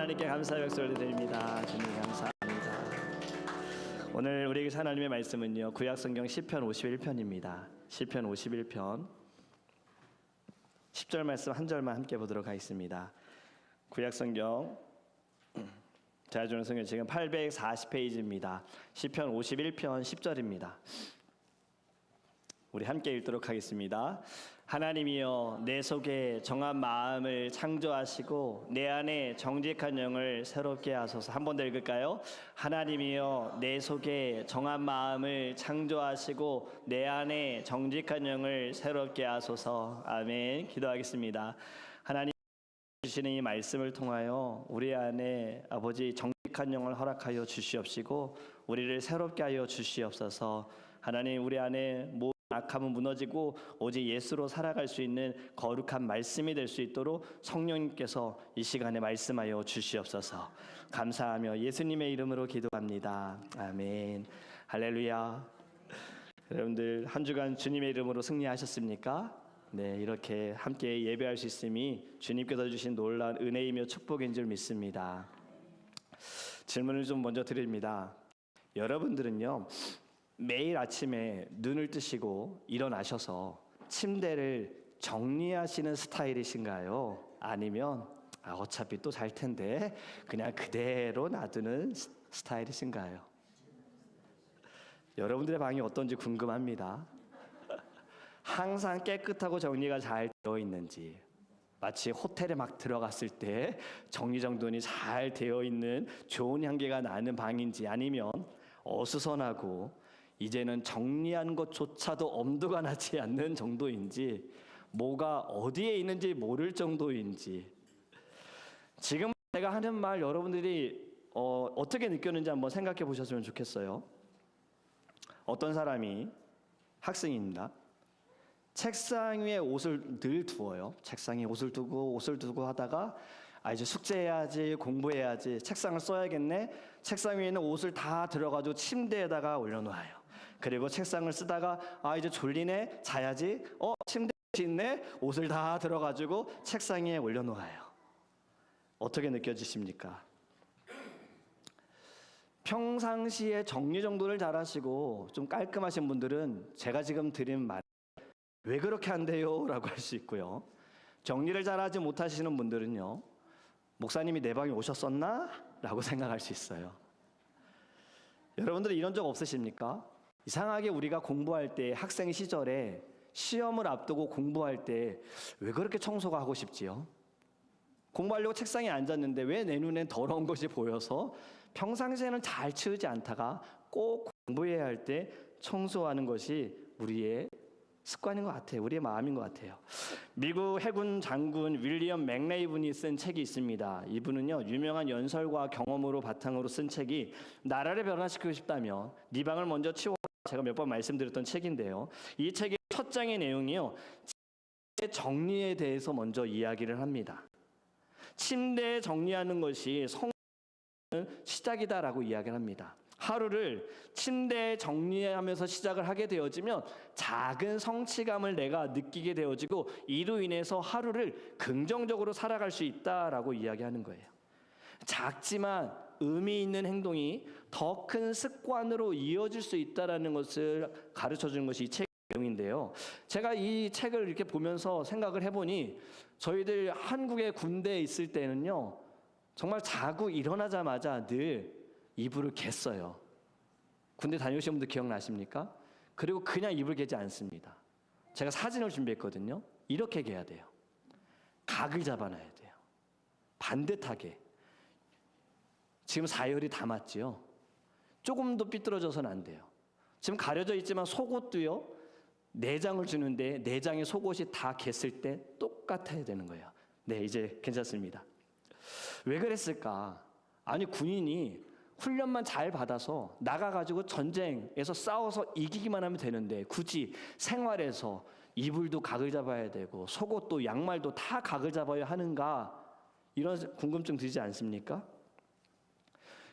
하나님께 감사의 박수를 드립니다. 주님 감사합니다. 오늘 우리에게 하나님의 말씀은요, 구약성경 시편 51편입니다. 시편 51편 10절 말씀 한 절만 함께 보도록 하겠습니다. 구약성경 제가 주는 성경 지금 840페이지입니다. 시편 51편 10절입니다. 우리 함께 읽도록 하겠습니다. 하나님이여, 내 속에 정한 마음을 창조하시고 내 안에 정직한 영을 새롭게 하소서. 한 번 더 읽을까요? 하나님이여, 내 속에 정한 마음을 창조하시고 내 안에 정직한 영을 새롭게 하소서. 아멘. 기도하겠습니다. 하나님 주시는 이 말씀을 통하여 우리 안에 아버지 정직한 영을 허락하여 주시옵시고 우리를 새롭게 하여 주시옵소서. 하나님, 우리 안에 악함은 무너지고 오직 예수로 살아갈 수 있는 거룩한 말씀이 될 수 있도록 성령님께서 이 시간에 말씀하여 주시옵소서. 감사하며 예수님의 이름으로 기도합니다. 아멘. 할렐루야. 여러분들 한 주간 주님의 이름으로 승리하셨습니까? 네, 이렇게 함께 예배할 수 있음이 주님께서 주신 놀라운 은혜이며 축복인 줄 믿습니다. 질문을 좀 먼저 드립니다. 여러분들은요, 매일 아침에 눈을 뜨시고 일어나셔서 침대를 정리하시는 스타일이신가요? 아니면 어차피 또 잘 텐데 그냥 그대로 놔두는 스타일이신가요? 여러분들의 방이 어떤지 궁금합니다. 항상 깨끗하고 정리가 잘 되어 있는지, 마치 호텔에 막 들어갔을 때 정리정돈이 잘 되어 있는 좋은 향기가 나는 방인지, 아니면 어수선하고 이제는 정리한 것조차도 엄두가 나지 않는 정도인지, 뭐가 어디에 있는지 모를 정도인지, 지금 제가 하는 말 여러분들이 어떻게 느꼈는지 한번 생각해 보셨으면 좋겠어요. 어떤 사람이, 학생입니다. 책상 위에 옷을 늘 두어요. 책상에 옷을 두고 하다가 이제 숙제해야지, 공부해야지, 책상을 써야겠네. 책상 위에 있는 옷을 다 들어가지고 침대에다가 올려놓아요. 그리고 책상을 쓰다가 이제 졸리네, 자야지. 침대에 있네. 옷을 다 들어가지고 책상 위에 올려놓아요. 어떻게 느껴지십니까? 평상시에 정리정돈을 잘하시고 좀 깔끔하신 분들은 제가 지금 드린 말 왜 그렇게 한대요? 라고 할 수 있고요. 정리를 잘하지 못하시는 분들은요, 목사님이 내 방에 오셨었나? 라고 생각할 수 있어요. 여러분들 이런 적 없으십니까? 이상하게 우리가 공부할 때, 학생 시절에 시험을 앞두고 공부할 때 왜 그렇게 청소가 하고 싶지요? 공부하려고 책상에 앉았는데 왜 내 눈엔 더러운 것이 보여서 평상시에는 잘 치우지 않다가 꼭 공부해야 할 때 청소하는 것이 우리의 습관인 것 같아요. 우리의 마음인 것 같아요. 미국 해군 장군 윌리엄 맥레이 분이 쓴 책이 있습니다. 이분은요, 유명한 연설과 경험으로 바탕으로 쓴 책이 나라를 변화시키고 싶다면 네 방을 먼저 치워, 제가 몇 번 말씀드렸던 책인데요. 이 책의 첫 장의 내용이요, 침대 정리에 대해서 먼저 이야기를 합니다. 침대 정리하는 것이 성공의 시작이다라고 이야기를 합니다. 하루를 침대 정리하면서 시작을 하게 되어지면 작은 성취감을 내가 느끼게 되어지고 이로 인해서 하루를 긍정적으로 살아갈 수 있다라고 이야기하는 거예요. 작지만 의미 있는 행동이 더 큰 습관으로 이어질 수 있다라는 것을 가르쳐 주는 것이 이 책의 내용인데요. 제가 이 책을 이렇게 보면서 생각을 해보니, 저희들 한국의 군대에 있을 때는요, 정말 자고 일어나자마자 늘 이불을 갰어요. 군대 다녀오신 분들 기억나십니까? 그리고 그냥 이불 개지 않습니다. 제가 사진을 준비했거든요. 이렇게 개야 돼요. 각을 잡아놔야 돼요. 반듯하게. 지금 사열이 다 맞지요? 조금도 삐뚤어져서는 안 돼요. 지금 가려져 있지만 속옷도요, 내장을 주는데 내장의 속옷이 다 갰을 때 똑같아야 되는 거예요. 네, 이제 괜찮습니다. 왜 그랬을까? 아니, 군인이 훈련만 잘 받아서 나가가지고 전쟁에서 싸워서 이기기만 하면 되는데 굳이 생활에서 이불도 각을 잡아야 되고 속옷도 양말도 다 각을 잡아야 하는가, 이런 궁금증 들지 않습니까?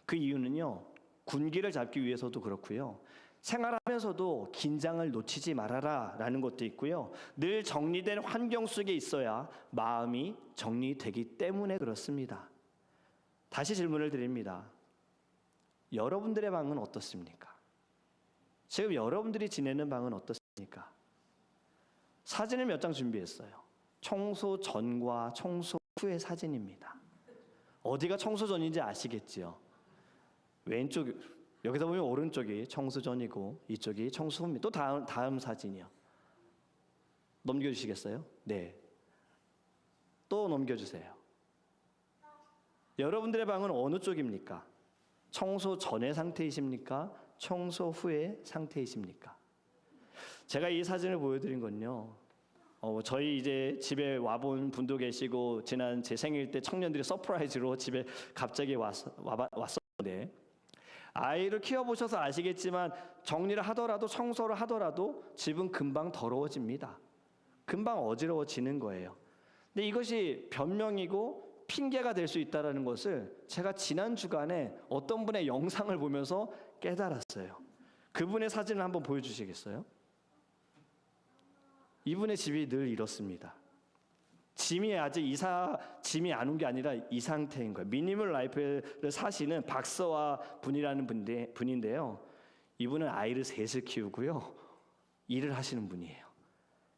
그 이유는요, 군기를 잡기 위해서도 그렇고요, 생활하면서도 긴장을 놓치지 말아라 라는 것도 있고요, 늘 정리된 환경 속에 있어야 마음이 정리되기 때문에 그렇습니다. 다시 질문을 드립니다. 여러분들의 방은 어떻습니까? 지금 여러분들이 지내는 방은 어떻습니까? 사진을 몇 장 준비했어요. 청소 전과 청소 후의 사진입니다. 어디가 청소 전인지 아시겠지요? 왼쪽, 여기서 보면 오른쪽이 청소 전이고 이쪽이 청소 후입니다. 또 다음 사진이요. 넘겨주시겠어요? 네. 또 넘겨주세요. 여러분들의 방은 어느 쪽입니까? 청소 전의 상태이십니까? 청소 후의 상태이십니까? 제가 이 사진을 보여드린 건요. 저희 이제 집에 와본 분도 계시고 지난 제 생일 때 청년들이 서프라이즈로 집에 갑자기 왔었는데 아이를 키워보셔서 아시겠지만 정리를 하더라도 청소를 하더라도 집은 금방 더러워집니다. 금방 어지러워지는 거예요. 근데 이것이 변명이고 핑계가 될 수 있다는 것을 제가 지난 주간에 어떤 분의 영상을 보면서 깨달았어요. 그분의 사진을 한번 보여주시겠어요? 이분의 집이 늘 이렇습니다. 짐이 아직 짐이 안 온 게 아니라 이 상태인 거예요. 미니멀 라이프를 사시는 박서와 분이라는 분인데요. 이분은 아이를 셋을 키우고요. 일을 하시는 분이에요.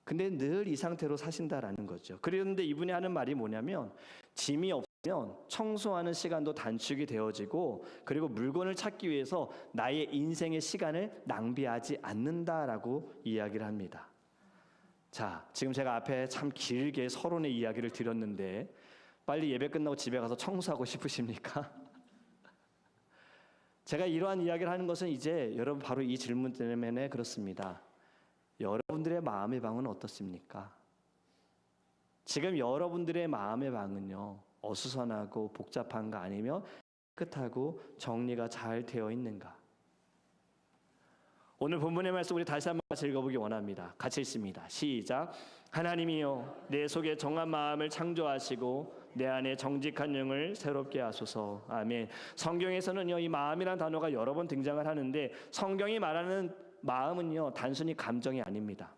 근데 늘 이 상태로 사신다라는 거죠. 그런데 이분이 하는 말이 뭐냐면 짐이 없으면 청소하는 시간도 단축이 되어지고 그리고 물건을 찾기 위해서 나의 인생의 시간을 낭비하지 않는다라고 이야기를 합니다. 자, 지금 제가 앞에 참 길게 서론의 이야기를 드렸는데 빨리 예배 끝나고 집에 가서 청소하고 싶으십니까? 제가 이러한 이야기를 하는 것은 이제 여러분 바로 이 질문 때문에 그렇습니다. 여러분들의 마음의 방은 어떻습니까? 지금 여러분들의 마음의 방은요, 어수선하고 복잡한가 아니면 깨끗하고 정리가 잘 되어 있는가? 오늘 본문의 말씀 우리 다시 한번 같이 읽어보기 원합니다. 같이 읽습니다. 시작. 하나님이여 내 속에 정한 마음을 창조하시고 내 안에 정직한 영을 새롭게 하소서. 아멘. 성경에서는요 이 마음이라는 단어가 여러 번 등장을 하는데 성경이 말하는 마음은요 단순히 감정이 아닙니다.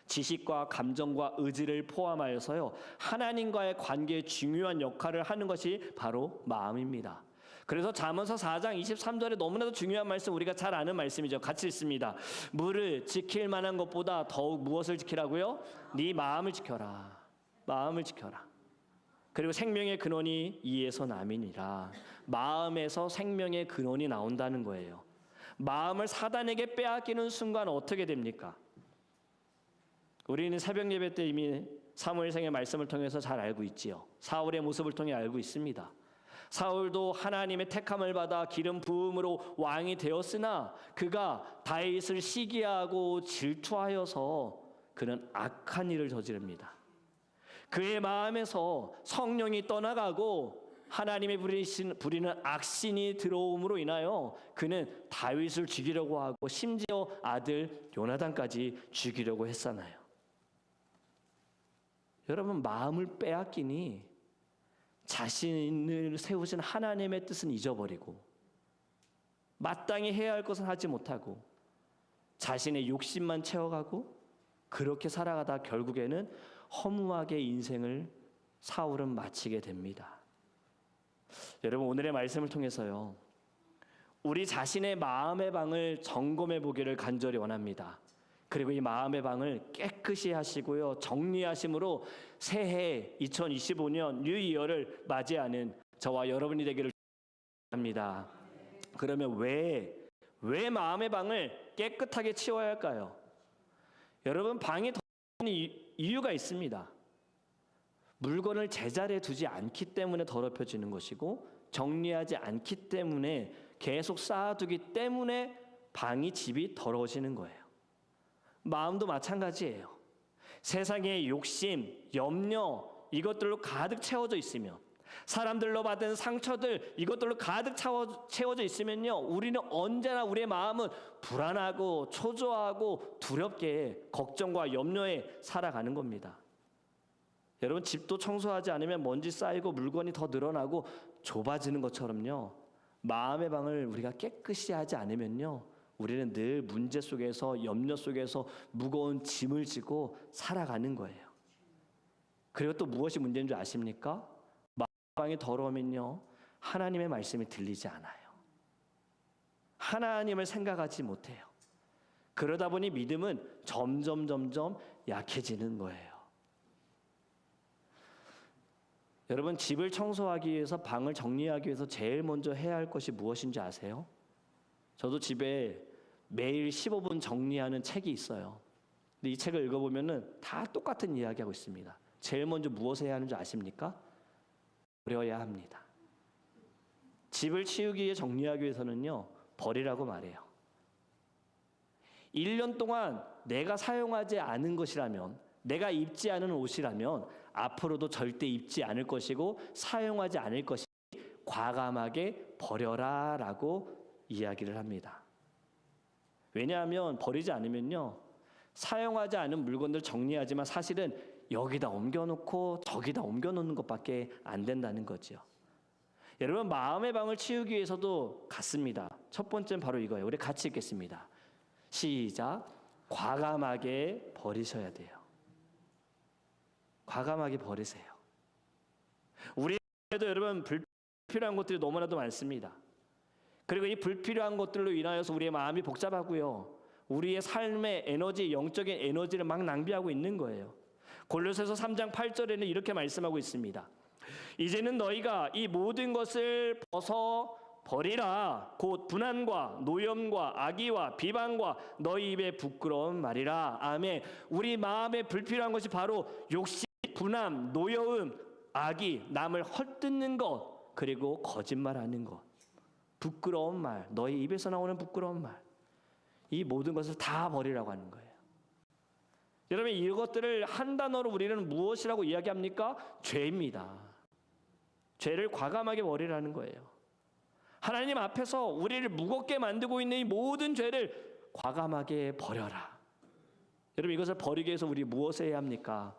지식과 감정과 의지를 포함하여서요 하나님과의 관계에 중요한 역할을 하는 것이 바로 마음입니다. 그래서 잠언서 4장 23절에 너무나도 중요한 말씀 우리가 잘 아는 말씀이죠. 같이 읽습니다. 무를 지킬 만한 것보다 더욱 무엇을 지키라고요? 네 마음을 지켜라. 마음을 지켜라. 그리고 생명의 근원이 이에서 남이니라. 마음에서 생명의 근원이 나온다는 거예요. 마음을 사단에게 빼앗기는 순간 어떻게 됩니까? 우리는 새벽 예배 때 이미 사무엘상의 말씀을 통해서 잘 알고 있지요. 사울의 모습을 통해 알고 있습니다. 사울도 하나님의 택함을 받아 기름 부음으로 왕이 되었으나 그가 다윗을 시기하고 질투하여서 그는 악한 일을 저지릅니다. 그의 마음에서 성령이 떠나가고 하나님의 부리는 악신이 들어옴으로 인하여 그는 다윗을 죽이려고 하고 심지어 아들 요나단까지 죽이려고 했잖아요. 여러분 마음을 빼앗기니 자신을 세우신 하나님의 뜻은 잊어버리고 마땅히 해야 할 것은 하지 못하고 자신의 욕심만 채워가고 그렇게 살아가다 결국에는 허무하게 인생을 사울은 마치게 됩니다. 여러분 오늘의 말씀을 통해서요 우리 자신의 마음의 방을 점검해 보기를 간절히 원합니다. 그리고 이 마음의 방을 깨끗이 하시고요 정리하심으로 새해 2025년 뉴이어를 맞이하는 저와 여러분이 되기를 합니다. 그러면 왜 마음의 방을 깨끗하게 치워야 할까요? 여러분 방이 더러운 이유가 있습니다. 물건을 제자리에 두지 않기 때문에 더럽혀지는 것이고 정리하지 않기 때문에 계속 쌓아두기 때문에 방이 집이 더러워지는 거예요. 마음도 마찬가지예요. 세상의 욕심, 염려 이것들로 가득 채워져 있으면 사람들로 받은 상처들 이것들로 가득 채워져 있으면요 우리는 언제나 우리의 마음은 불안하고 초조하고 두렵게 걱정과 염려에 살아가는 겁니다. 여러분 집도 청소하지 않으면 먼지 쌓이고 물건이 더 늘어나고 좁아지는 것처럼요 마음의 방을 우리가 깨끗이 하지 않으면요 우리는 늘 문제 속에서 염려 속에서 무거운 짐을 지고 살아가는 거예요. 그리고 또 무엇이 문제인 줄 아십니까? 마음방이 더러우면요 하나님의 말씀이 들리지 않아요. 하나님을 생각하지 못해요. 그러다 보니 믿음은 점점 약해지는 거예요. 여러분, 집을 청소하기 위해서, 방을 정리하기 위해서 제일 먼저 해야 할 것이 무엇인지 아세요? 저도 집에 매일 15분 정리하는 책이 있어요. 근데 이 책을 읽어보면은 다 똑같은 이야기하고 있습니다. 제일 먼저 무엇을 해야 하는지 아십니까? 버려야 합니다. 집을 치우기 위해 정리하기 위해서는요, 버리라고 말해요. 1년 동안 내가 사용하지 않은 것이라면, 내가 입지 않은 옷이라면 앞으로도 절대 입지 않을 것이고 사용하지 않을 것이 과감하게 버려라 라고 이야기를 합니다. 왜냐하면 버리지 않으면요, 사용하지 않은 물건들 정리하지만 사실은 여기다 옮겨놓고 저기다 옮겨놓는 것밖에 안 된다는 거죠. 여러분, 마음의 방을 치우기 위해서도 같습니다. 첫 번째는 바로 이거예요. 우리 같이 읽겠습니다. 시작. 과감하게 버리셔야 돼요. 과감하게 버리세요. 우리도 여러분 불필요한 것들이 너무나도 많습니다. 그리고 이 불필요한 것들로 인하여서 우리의 마음이 복잡하고요, 우리의 삶의 에너지, 영적인 에너지를 막 낭비하고 있는 거예요. 골로새서 3장 8절에는 이렇게 말씀하고 있습니다. 이제는 너희가 이 모든 것을 벗어 버리라. 곧 분한과 노염과 악의와 비방과 너희 입에 부끄러운 말이라. 아멘. 우리 마음에 불필요한 것이 바로 욕심, 분함, 노여움, 악의, 남을 헐뜯는 것, 그리고 거짓말하는 것, 부끄러운 말, 너희 입에서 나오는 부끄러운 말, 이 모든 것을 다 버리라고 하는 거예요. 여러분, 이것들을 한 단어로 우리는 무엇이라고 이야기합니까? 죄입니다. 죄를 과감하게 버리라는 거예요. 하나님 앞에서 우리를 무겁게 만들고 있는 이 모든 죄를 과감하게 버려라. 여러분, 이것을 버리기 위해서 우리 무엇을 해야 합니까?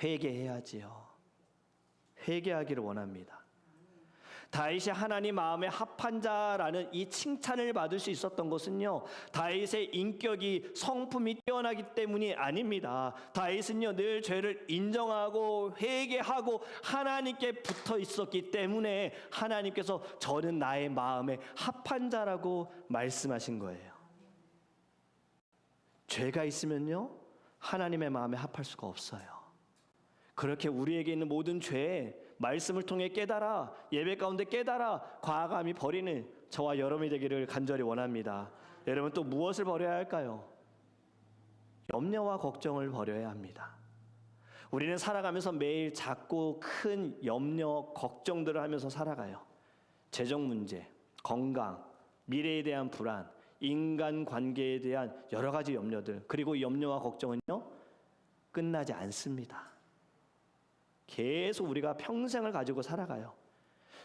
회개해야지요. 회개하기를 원합니다. 다윗이 하나님 마음에 합한 자라는 이 칭찬을 받을 수 있었던 것은요, 다윗의 인격이, 성품이 뛰어나기 때문이 아닙니다. 다윗은요, 늘 죄를 인정하고 회개하고 하나님께 붙어 있었기 때문에 하나님께서 저는 나의 마음에 합한 자라고 말씀하신 거예요. 죄가 있으면요, 하나님의 마음에 합할 수가 없어요. 그렇게 우리에게 있는 모든 죄, 말씀을 통해 깨달아, 예배 가운데 깨달아 과감히 버리는 저와 여러분이 되기를 간절히 원합니다. 여러분, 또 무엇을 버려야 할까요? 염려와 걱정을 버려야 합니다. 우리는 살아가면서 매일 작고 큰 염려, 걱정들을 하면서 살아가요. 재정 문제, 건강, 미래에 대한 불안, 인간 관계에 대한 여러 가지 염려들, 그리고 염려와 걱정은요, 끝나지 않습니다. 계속 우리가 평생을 가지고 살아가요.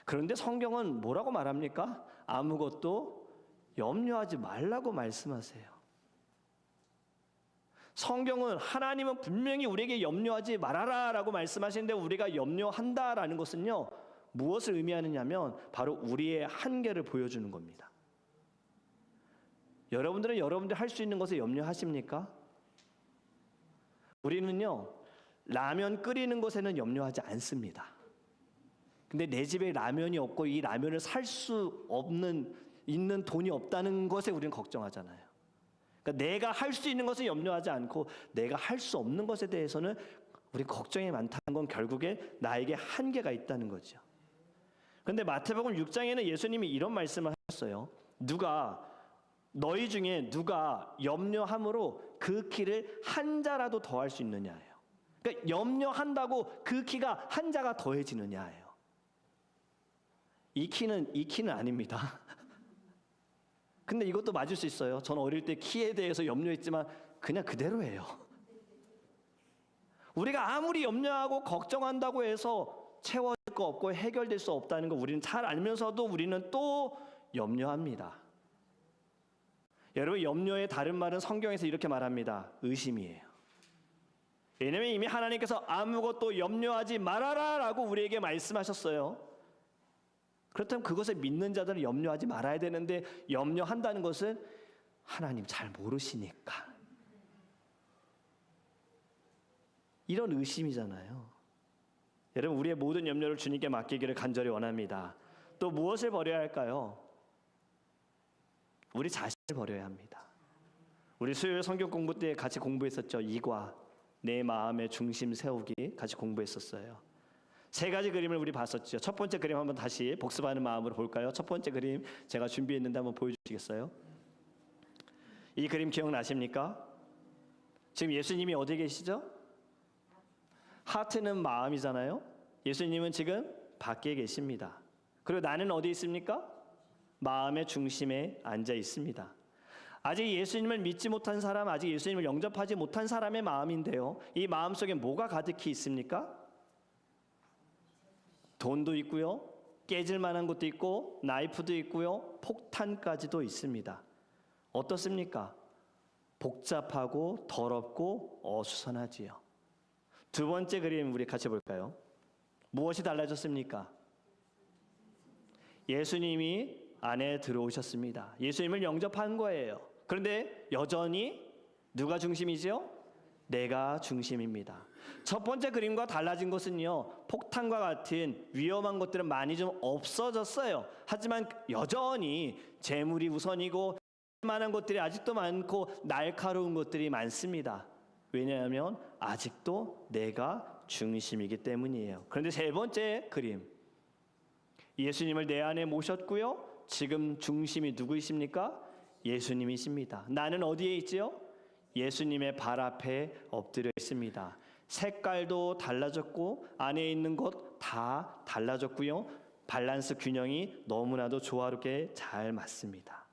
그런데 성경은 뭐라고 말합니까? 아무것도 염려하지 말라고 말씀하세요. 성경은, 하나님은 분명히 우리에게 염려하지 말아라 라고 말씀하시는데, 우리가 염려한다라는 것은요, 무엇을 의미하느냐면 바로 우리의 한계를 보여주는 겁니다. 여러분들은 여러분들 할 수 있는 것에 염려하십니까? 우리는요, 라면 끓이는 것에는 염려하지 않습니다. 근데 내 집에 라면이 없고 이 라면을 살 수 있는 돈이 없다는 것에 우리는 걱정하잖아요. 그러니까 내가 할 수 있는 것은 염려하지 않고 내가 할 수 없는 것에 대해서는 우리 걱정이 많다는 건 결국에 나에게 한계가 있다는 거죠. 그런데 마태복음 6장에는 예수님이 이런 말씀을 하셨어요. 너희 중에 누가 염려함으로 그 키를 한 자라도 더할 수 있느냐예요. 그러니까 염려한다고 그 키가 한 자가 더해지느냐예요. 이 키는 아닙니다. 근데 이것도 맞을 수 있어요. 저는 어릴 때 키에 대해서 염려했지만 그냥 그대로예요. 우리가 아무리 염려하고 걱정한다고 해서 채워질 거 없고 해결될 수 없다는 거 우리는 잘 알면서도 우리는 또 염려합니다. 여러분, 염려의 다른 말은 성경에서 이렇게 말합니다. 의심이에요. 왜냐하면 이미 하나님께서 아무것도 염려하지 말아라 라고 우리에게 말씀하셨어요. 그렇다면 그것을 믿는 자들은 염려하지 말아야 되는데, 염려한다는 것은 하나님 잘 모르시니까, 이런 의심이잖아요. 여러분, 우리의 모든 염려를 주님께 맡기기를 간절히 원합니다. 또 무엇을 버려야 할까요? 우리 자신을 버려야 합니다. 우리 수요일 성경 공부 때 같이 공부했었죠. 이과 내 마음의 중심 세우기 같이 공부했었어요. 세 가지 그림을 우리 봤었죠. 첫 번째 그림 한번 다시 복습하는 마음으로 볼까요? 첫 번째 그림 제가 준비했는데 한번 보여주시겠어요? 이 그림 기억나십니까? 지금 예수님이 어디 계시죠? 하트는 마음이잖아요. 예수님은 지금 밖에 계십니다. 그리고 나는 어디 있습니까? 마음의 중심에 앉아 있습니다. 아직 예수님을 믿지 못한 사람, 아직 예수님을 영접하지 못한 사람의 마음인데요. 이 마음 속에 뭐가 가득히 있습니까? 돈도 있고요. 깨질 만한 것도 있고 나이프도 있고요. 폭탄까지도 있습니다. 어떻습니까? 복잡하고 더럽고 어수선하지요. 두 번째 그림 우리 같이 볼까요? 무엇이 달라졌습니까? 예수님이 안에 들어오셨습니다. 예수님을 영접한 거예요. 그런데 여전히 누가 중심이지요? 내가 중심입니다. 첫 번째 그림과 달라진 것은요, 폭탄과 같은 위험한 것들은 많이 좀 없어졌어요. 하지만 여전히 재물이 우선이고 만한 것들이 아직도 많고 날카로운 것들이 많습니다. 왜냐하면 아직도 내가 중심이기 때문이에요. 그런데 세 번째 그림, 예수님을 내 안에 모셨고요. 지금 중심이 누구이십니까? 예수님이십니다. 나는 어디에 있지요? 예수님의 발 앞에 엎드려 있습니다. 색깔도 달라졌고 안에 있는 것 다 달라졌고요. 밸런스 균형이 너무나도 조화롭게 잘 맞습니다.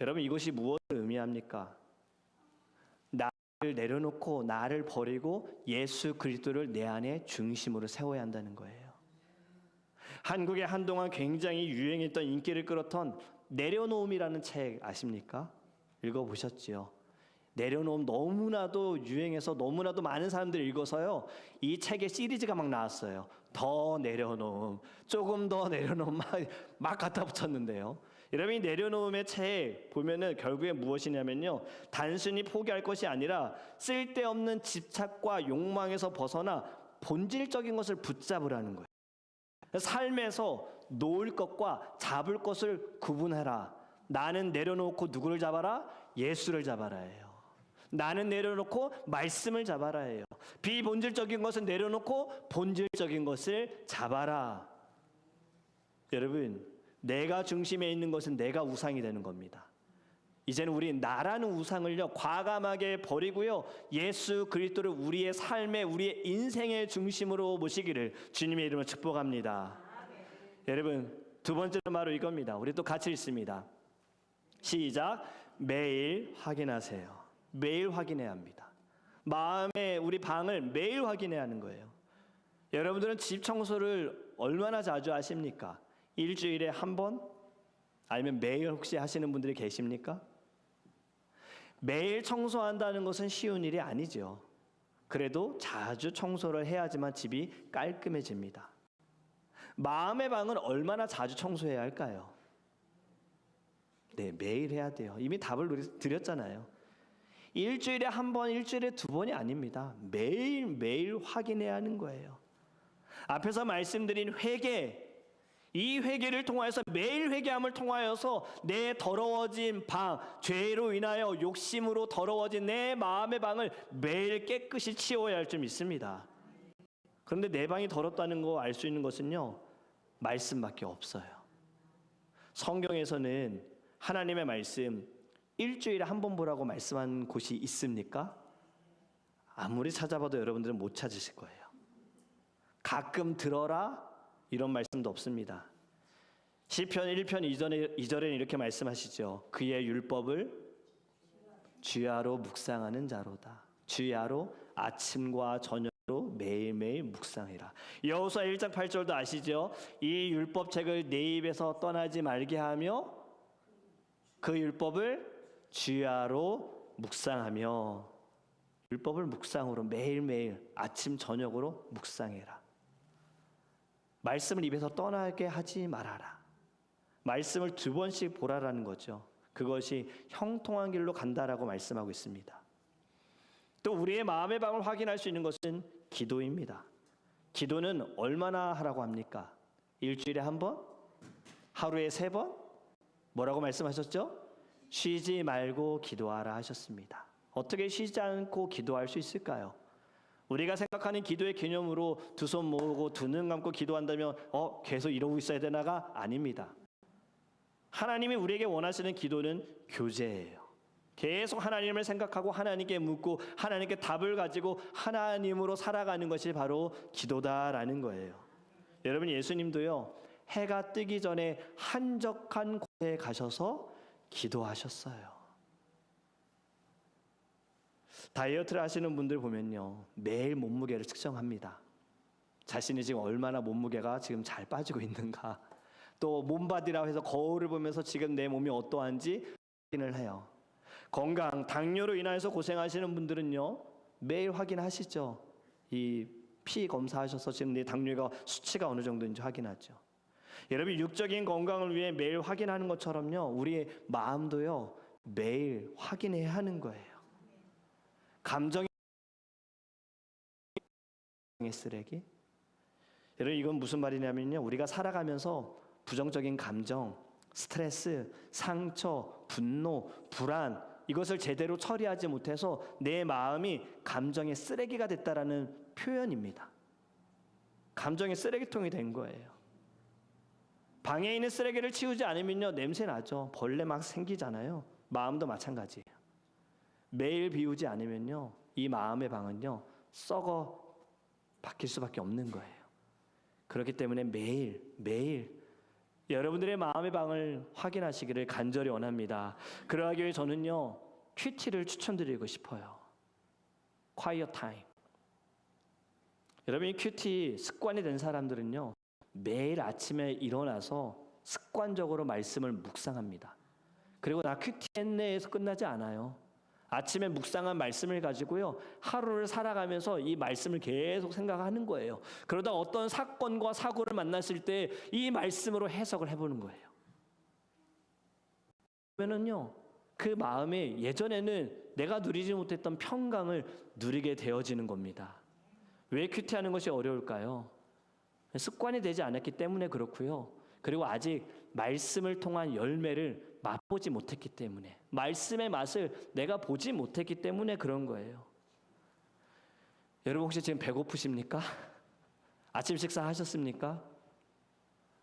여러분, 이것이 무엇을 의미합니까? 나를 내려놓고 나를 버리고 예수 그리스도를 내 안에 중심으로 세워야 한다는 거예요. 한국에 한동안 굉장히 유행했던 인기를 끌었던 내려놓음이라는 책 아십니까? 읽어보셨지요? 내려놓음 너무나도 유행해서 너무나도 많은 사람들이 읽어서요. 이 책의 시리즈가 막 나왔어요. 더 내려놓음, 조금 더 내려놓음 막 갖다 붙였는데요. 여러분, 이 내려놓음의 책 보면은 결국에 무엇이냐면요, 단순히 포기할 것이 아니라 쓸데없는 집착과 욕망에서 벗어나 본질적인 것을 붙잡으라는 거예요. 삶에서 놓을 것과 잡을 것을 구분해라. 나는 내려놓고 누구를 잡아라? 예수를 잡아라예요. 나는 내려놓고 말씀을 잡아라예요. 비본질적인 것은 내려놓고 본질적인 것을 잡아라. 여러분, 내가 중심에 있는 것은 내가 우상이 되는 겁니다. 이제는 우리 나라는 우상을요 과감하게 버리고요, 예수 그리스도를 우리의 삶의, 우리의 인생의 중심으로 모시기를 주님의 이름으로 축복합니다. 여러분, 두 번째는 바로 이겁니다. 우리 또 같이 읽습니다. 시작. 매일 확인하세요. 매일 확인해야 합니다. 마음의 우리 방을 매일 확인해야 하는 거예요. 여러분들은 집 청소를 얼마나 자주 하십니까? 일주일에 한 번? 아니면 매일 혹시 하시는 분들이 계십니까? 매일 청소한다는 것은 쉬운 일이 아니죠. 그래도 자주 청소를 해야지만 집이 깔끔해집니다. 마음의 방은 얼마나 자주 청소해야 할까요? 네, 매일 해야 돼요. 이미 답을 드렸잖아요. 일주일에 한 번, 일주일에 두 번이 아닙니다. 매일 확인해야 하는 거예요. 앞에서 말씀드린 회개, 이 회개를 통하여서, 매일 회개함을 통하여서 내 더러워진 방, 죄로 인하여 욕심으로 더러워진 내 마음의 방을 매일 깨끗이 치워야 할 줄 믿습니다. 그런데 내 방이 더럽다는 거 알 수 있는 것은요, 말씀밖에 없어요. 성경에서는 하나님의 말씀 일주일에 한 번 보라고 말씀한 곳이 있습니까? 아무리 찾아봐도 여러분들은 못 찾으실 거예요. 가끔 들어라 이런 말씀도 없습니다. 시편 1편 2절에는 이렇게 말씀하시죠. 그의 율법을 주야로 묵상하는 자로다. 주야로 아침과 저녁으로 매일매일 묵상해라. 여호수아 1장 8절도 아시죠? 이 율법책을 내 입에서 떠나지 말게 하며 그 율법을 주야로 묵상하며, 율법을 묵상으로 매일매일 아침 저녁으로 묵상해라. 말씀을 입에서 떠나게 하지 말아라. 말씀을 두 번씩 보라라는 거죠. 그것이 형통한 길로 간다라고 말씀하고 있습니다. 또 우리의 마음의 방을 확인할 수 있는 것은 기도입니다. 기도는 얼마나 하라고 합니까? 일주일에 한 번? 하루에 3번? 뭐라고 말씀하셨죠? 쉬지 말고 기도하라 하셨습니다. 어떻게 쉬지 않고 기도할 수 있을까요? 우리가 생각하는 기도의 개념으로 두 손 모으고 두 눈 감고 기도한다면 계속 이러고 있어야 되나가 아닙니다. 하나님이 우리에게 원하시는 기도는 교제예요. 계속 하나님을 생각하고 하나님께 묻고 하나님께 답을 가지고 하나님으로 살아가는 것이 바로 기도다라는 거예요. 여러분, 예수님도요, 해가 뜨기 전에 한적한 곳에 가셔서 기도하셨어요. 다이어트를 하시는 분들 보면요, 매일 몸무게를 측정합니다. 자신이 지금 얼마나 몸무게가 지금 잘 빠지고 있는가, 또 몸바디라고 해서 거울을 보면서 지금 내 몸이 어떠한지 확인을 해요. 건강, 당뇨로 인해서 고생하시는 분들은요, 매일 확인하시죠. 이 피 검사하셔서 지금 내 당뇨가 수치가 어느 정도인지 확인하죠. 여러분, 육적인 건강을 위해 매일 확인하는 것처럼요, 우리의 마음도요, 매일 확인해야 하는 거예요. 감정의 쓰레기? 여러분, 이건 무슨 말이냐면요, 우리가 살아가면서 부정적인 감정, 스트레스, 상처, 분노, 불안, 이것을 제대로 처리하지 못해서 내 마음이 감정의 쓰레기가 됐다라는 표현입니다. 감정의 쓰레기통이 된 거예요. 방에 있는 쓰레기를 치우지 않으면요, 냄새 나죠. 벌레 막 생기잖아요. 마음도 마찬가지예요. 매일 비우지 않으면요, 이 마음의 방은요, 썩어 바뀔 수밖에 없는 거예요. 그렇기 때문에 매일 여러분들의 마음의 방을 확인하시기를 간절히 원합니다. 그러하기 위해 저는요, 큐티를 추천드리고 싶어요. quiet time. 여러분, 이 큐티 습관이 된 사람들은요, 매일 아침에 일어나서 습관적으로 말씀을 묵상합니다. 그리고 나 큐티 했네에서 끝나지 않아요. 아침에 묵상한 말씀을 가지고요, 하루를 살아가면서 이 말씀을 계속 생각하는 거예요. 그러다 어떤 사건과 사고를 만났을 때 이 말씀으로 해석을 해보는 거예요. 그러면은요, 그 마음에 예전에는 내가 누리지 못했던 평강을 누리게 되어지는 겁니다. 왜 큐티하는 것이 어려울까요? 습관이 되지 않았기 때문에 그렇고요. 그리고 아직 말씀을 통한 열매를 맛보지 못했기 때문에, 말씀의 맛을 내가 보지 못했기 때문에 그런 거예요. 여러분, 혹시 지금 배고프십니까? 아침 식사 하셨습니까?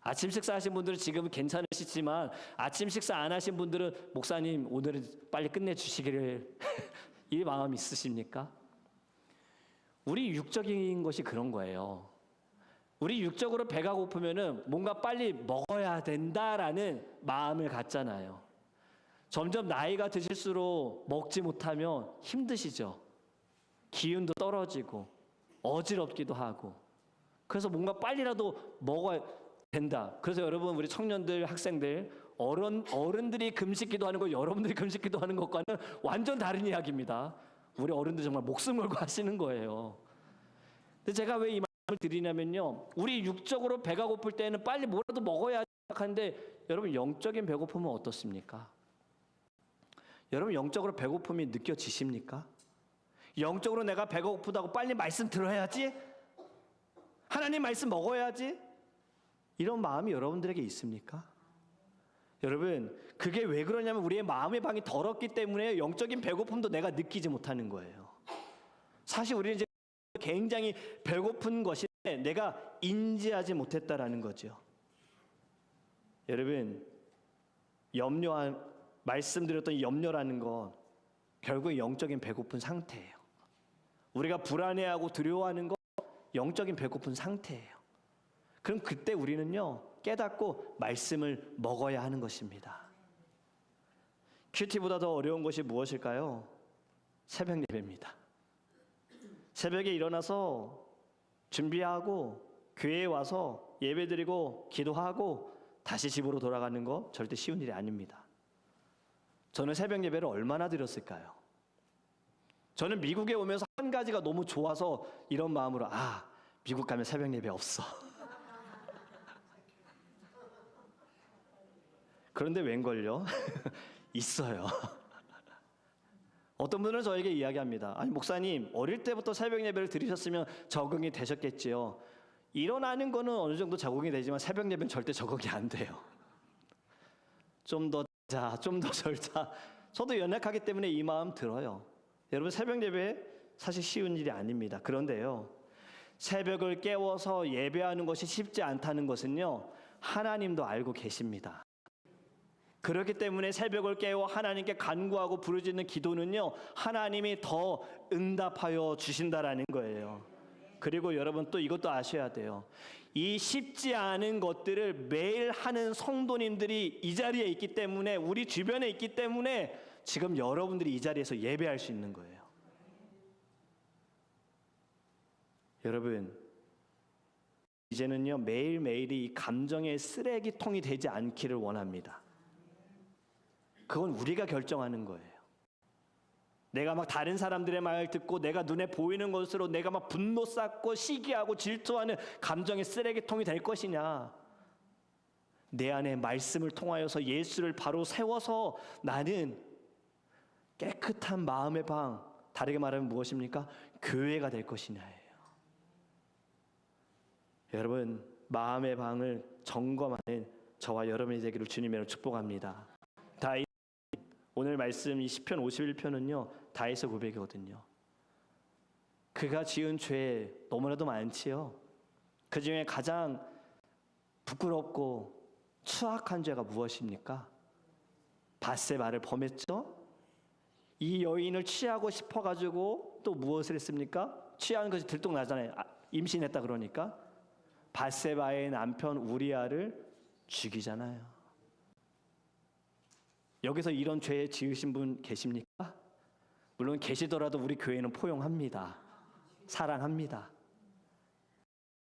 아침 식사 하신 분들은 지금 괜찮으시지만 아침 식사 안 하신 분들은 목사님 오늘은 빨리 끝내주시기를 이 마음 있으십니까? 우리 육적인 것이 그런 거예요. 우리 육적으로 배가 고프면은 뭔가 빨리 먹어야 된다라는 마음을 갖잖아요. 점점 나이가 드실수록 먹지 못하면 힘드시죠. 기운도 떨어지고 어지럽기도 하고, 그래서 뭔가 빨리라도 먹어야 된다. 그래서 여러분, 우리 청년들, 학생들, 어른들이 금식 기도하는 거 여러분들이 금식 기도하는 것과는 완전 다른 이야기입니다. 우리 어른들 정말 목숨 걸고 하시는 거예요. 근데 제가 왜 이 말씀을 드리냐면요, 우리 육적으로 배가 고플 때는 빨리 뭐라도 먹어야 생각하는데, 여러분, 영적인 배고픔은 어떻습니까? 여러분, 영적으로 배고픔이 느껴지십니까? 영적으로 내가 배가 고프다고 빨리 말씀 들어야지, 하나님 말씀 먹어야지, 이런 마음이 여러분들에게 있습니까? 여러분, 그게 왜 그러냐면 우리의 마음의 방이 더럽기 때문에 영적인 배고픔도 내가 느끼지 못하는 거예요. 사실 우리는 이제 굉장히 배고픈 것인데 내가 인지하지 못했다라는 거죠. 여러분, 말씀드렸던 염려라는 건 결국 영적인 배고픈 상태예요. 우리가 불안해하고 두려워하는 건 영적인 배고픈 상태예요. 그럼 그때 우리는요, 깨닫고 말씀을 먹어야 하는 것입니다. 큐티보다 더 어려운 것이 무엇일까요? 새벽 예배입니다. 새벽에 일어나서 준비하고 교회에 와서 예배드리고 기도하고 다시 집으로 돌아가는 거 절대 쉬운 일이 아닙니다. 저는 새벽 예배를 얼마나 드렸을까요? 저는 미국에 오면서 한 가지가 너무 좋아서 이런 마음으로, 미국 가면 새벽 예배 없어. 그런데 웬걸요? 있어요. 어떤 분은 저에게 이야기합니다. 아니, 목사님, 어릴 때부터 새벽 예배를 드리셨으면 적응이 되셨겠지요. 일어나는 거는 어느 정도 적응이 되지만 새벽 예배는 절대 적응이 안 돼요. 좀 더 자, 좀 더 절자. 저도 연약하기 때문에 이 마음 들어요. 여러분, 새벽 예배 사실 쉬운 일이 아닙니다. 그런데요, 새벽을 깨워서 예배하는 것이 쉽지 않다는 것은요, 하나님도 알고 계십니다. 그렇기 때문에 새벽을 깨워 하나님께 간구하고 부르짖는 기도는요, 하나님이 더 응답하여 주신다라는 거예요. 그리고 여러분, 또 이것도 아셔야 돼요. 이 쉽지 않은 것들을 매일 하는 성도님들이 이 자리에 있기 때문에, 우리 주변에 있기 때문에 지금 여러분들이 이 자리에서 예배할 수 있는 거예요. 여러분, 이제는요, 매일매일이 이 감정의 쓰레기통이 되지 않기를 원합니다. 그건 우리가 결정하는 거예요. 내가 막 다른 사람들의 말 듣고 내가 눈에 보이는 것으로 내가 막 분노 쌓고 시기하고 질투하는 감정의 쓰레기통이 될 것이냐, 내 안에 말씀을 통하여서 예수를 바로 세워서 나는 깨끗한 마음의 방, 다르게 말하면 무엇입니까? 교회가 될 것이냐예요. 여러분, 마음의 방을 점검하는 저와 여러분이 되기를 주님으로 축복합니다. 다윗, 오늘 말씀 이 시편 51편은요 다윗의 고백이거든요. 그가 지은 죄 너무나도 많지요. 그 중에 가장 부끄럽고 추악한 죄가 무엇입니까? 밧세바를 범했죠. 이 여인을 취하고 싶어가지고 또 무엇을 했습니까? 취하는 것이 들통나잖아요. 임신했다 그러니까 밧세바의 남편 우리아를 죽이잖아요. 여기서 이런 죄 지으신 분 계십니까? 물론 계시더라도 우리 교회는 포용합니다. 사랑합니다.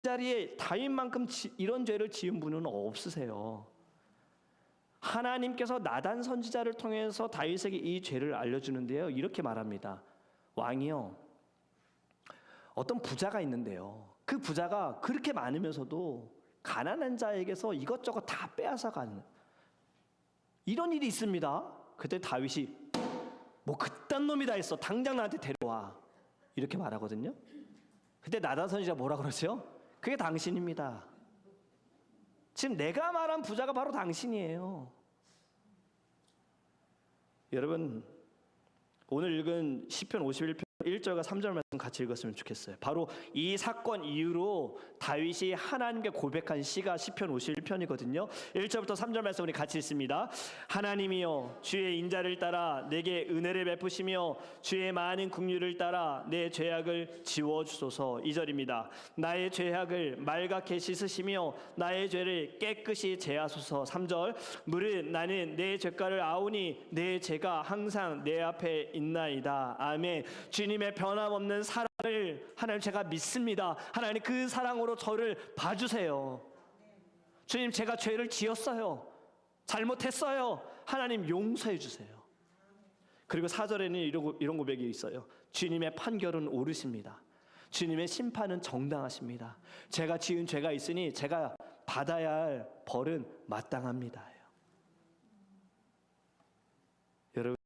이 자리에 다윗만큼 이런 죄를 지은 분은 없으세요. 하나님께서 나단 선지자를 통해서 다윗에게 이 죄를 알려주는데요, 이렇게 말합니다. 왕이요, 어떤 부자가 있는데요, 그 부자가 그렇게 많으면서도 가난한 자에게서 이것저것 다 빼앗아 가는 이런 일이 있습니다. 그때 다윗이 뭐 그딴 놈이 다 했어, 당장 나한테 데려와, 이렇게 말하거든요. 그때 나단 선지자가 뭐라 그러죠? 그게 당신입니다. 지금 내가 말한 부자가 바로 당신이에요. 여러분, 오늘 읽은 시편 51편 1절과 3절 말씀 같이 읽었으면 좋겠어요. 바로 이 사건 이후로 다윗이 하나님께 고백한 시가 시편 51편이거든요. 1절부터 3절 말씀 우리 같이 읽습니다. 하나님이여, 주의 인자를 따라 내게 은혜를 베푸시며 주의 많은 긍휼을 따라 내 죄악을 지워주소서. 2절입니다. 나의 죄악을 말갛게 씻으시며 나의 죄를 깨끗이 제하소서. 3절. 무릇 나는 내 죄가를 아오니 내 죄가 항상 내 앞에 있나이다. 아멘. 주님의 변함없는 사랑을 하나님 제가 믿습니다. 하나님 그 사랑으로 저를 봐주세요. 주님, 제가 죄를 지었어요. 잘못했어요. 하나님 용서해 주세요. 그리고 4절에는 이런 고백이 있어요. 주님의 판결은 옳으십니다. 주님의 심판은 정당하십니다. 제가 지은 죄가 있으니 제가 받아야 할 벌은 마땅합니다. 여러분,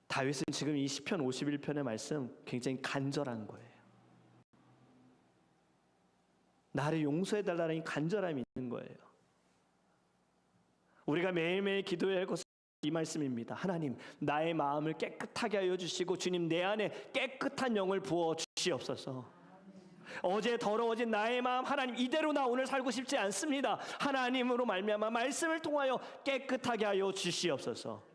다윗은 지금 이 시편 51편의 말씀 굉장히 간절한 거예요. 나를 용서해달라는 이 간절함이 있는 거예요. 우리가 매일매일 기도해야 할 것은 이 말씀입니다. 하나님, 나의 마음을 깨끗하게 하여 주시고 주님, 내 안에 깨끗한 영을 부어 주시옵소서. 어제 더러워진 나의 마음, 하나님 이대로 나 오늘 살고 싶지 않습니다. 하나님으로 말미암아 말씀을 통하여 깨끗하게 하여 주시옵소서.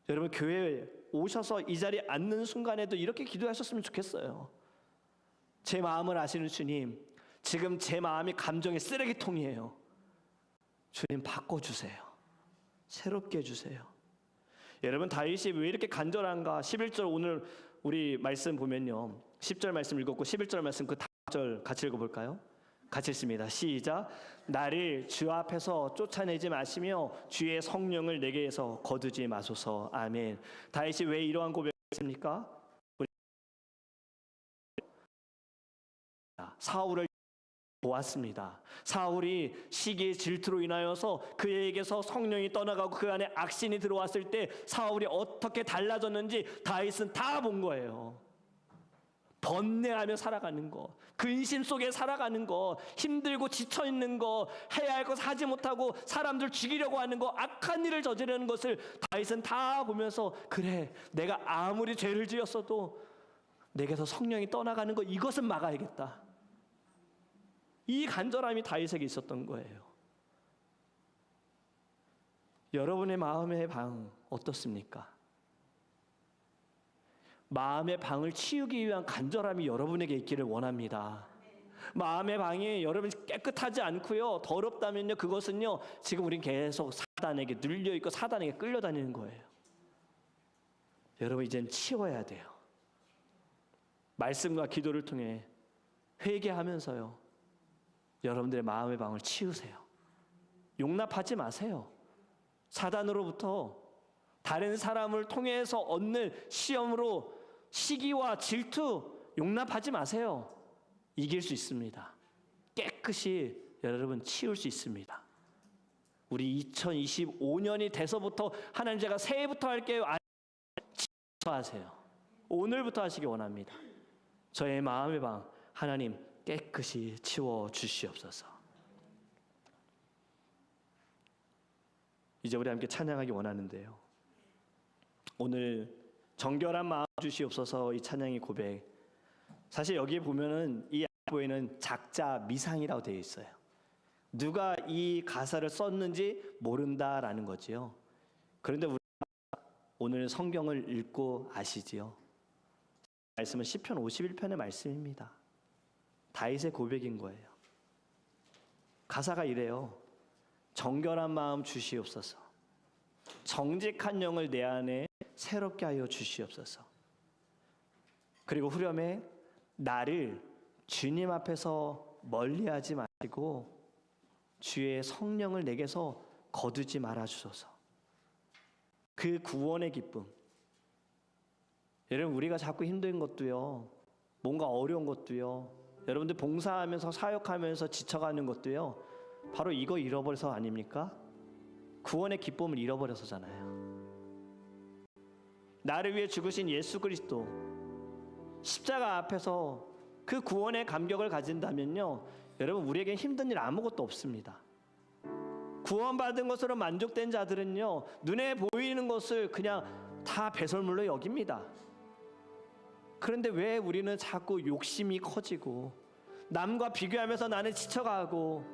여러분, 교회에 오셔서 이 자리에 앉는 순간에도 이렇게 기도하셨으면 좋겠어요. 제 마음을 아시는 주님, 지금 제 마음이 감정의 쓰레기통이에요. 주님, 바꿔주세요. 새롭게 해주세요. 여러분, 다윗이 왜 이렇게 간절한가? 11절 오늘 우리 말씀 보면요, 10절 말씀 읽었고 11절 말씀 그 다음 절 같이 읽어볼까요? 같이 읽습니다. 시작. 나를 주 앞에서 쫓아내지 마시며 주의 성령을 내게서 거두지 마소서. 아멘. 다윗이 왜 이러한 고백을 했습니까? 사울을 보았습니다. 사울이 시기의 질투로 인하여서 그에게서 성령이 떠나가고 그 안에 악신이 들어왔을 때 사울이 어떻게 달라졌는지 다윗은 다 본 거예요. 번뇌하며 살아가는 거, 근심 속에 살아가는 거, 힘들고 지쳐있는 거, 해야 할 것 하지 못하고 사람들 죽이려고 하는 거, 악한 일을 저지르는 것을 다윗은 다 보면서, 그래, 내가 아무리 죄를 지었어도 내게서 성령이 떠나가는 거, 이것은 막아야겠다. 이 간절함이 다윗에게 있었던 거예요. 여러분의 마음의 방 어떻습니까? 마음의 방을 치우기 위한 간절함이 여러분에게 있기를 원합니다. 마음의 방이 여러분 깨끗하지 않고요, 더럽다면요, 그것은요, 지금 우린 계속 사단에게 눌려 있고 사단에게 끌려다니는 거예요. 여러분, 이제는 치워야 돼요. 말씀과 기도를 통해 회개하면서요, 여러분들의 마음의 방을 치우세요. 용납하지 마세요. 사단으로부터 다른 사람을 통해서 얻는 시험으로 시기와 질투 용납하지 마세요. 이길 수 있습니다. 깨끗이 여러분 치울 수 있습니다. 우리 2025년이 돼서부터 하나님, 제가 새해부터 할게요. 하세요. 오늘부터 하시기 원합니다. 저의 마음의 방 하나님 깨끗이 치워 주시옵소서. 이제 우리 함께 찬양하기 원하는데요, 오늘 정결한 마음 주시옵소서, 이 찬양의 고백, 사실 여기에 보면은 이 보이는 작자 미상이라고 되어 있어요. 누가 이 가사를 썼는지 모른다라는 거지요. 그런데 우리가 오늘 성경을 읽고 아시지요? 말씀은 시편 51편의 말씀입니다. 다윗의 고백인 거예요. 가사가 이래요. 정결한 마음 주시옵소서. 정직한 영을 내 안에 새롭게 하여 주시옵소서. 그리고 후렴에 나를 주님 앞에서 멀리하지 마시고 주의 성령을 내게서 거두지 말아 주소서. 그 구원의 기쁨. 여러분, 우리가 자꾸 힘든 것도요, 뭔가 어려운 것도요, 여러분들 봉사하면서 사역하면서 지쳐가는 것도요, 바로 이거 잃어버려서 아닙니까? 구원의 기쁨을 잃어버려서잖아요. 나를 위해 죽으신 예수 그리스도 십자가 앞에서 그 구원의 감격을 가진다면요, 여러분, 우리에게 힘든 일 아무것도 없습니다. 구원받은 것으로 만족된 자들은요, 눈에 보이는 것을 그냥 다 배설물로 여깁니다. 그런데 왜 우리는 자꾸 욕심이 커지고 남과 비교하면서 나는 지쳐가고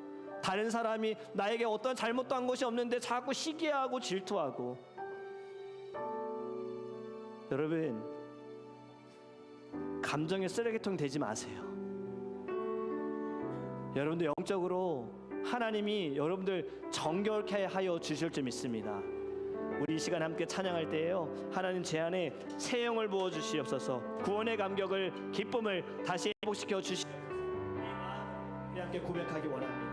다른 사람이 나에게 어떤 잘못도 한 것이 없는데 자꾸 시기하고 질투하고. 여러분, 감정의 쓰레기통 되지 마세요. 여러분들 영적으로 하나님이 여러분들 정결케 하여 주실 줄 믿습니다. 우리 이 시간 함께 찬양할 때에요, 하나님 제 안에 새 영을 부어 주시옵소서. 구원의 감격을, 기쁨을 다시 회복시켜 주시. 우리 함께 고백하기 원합니다.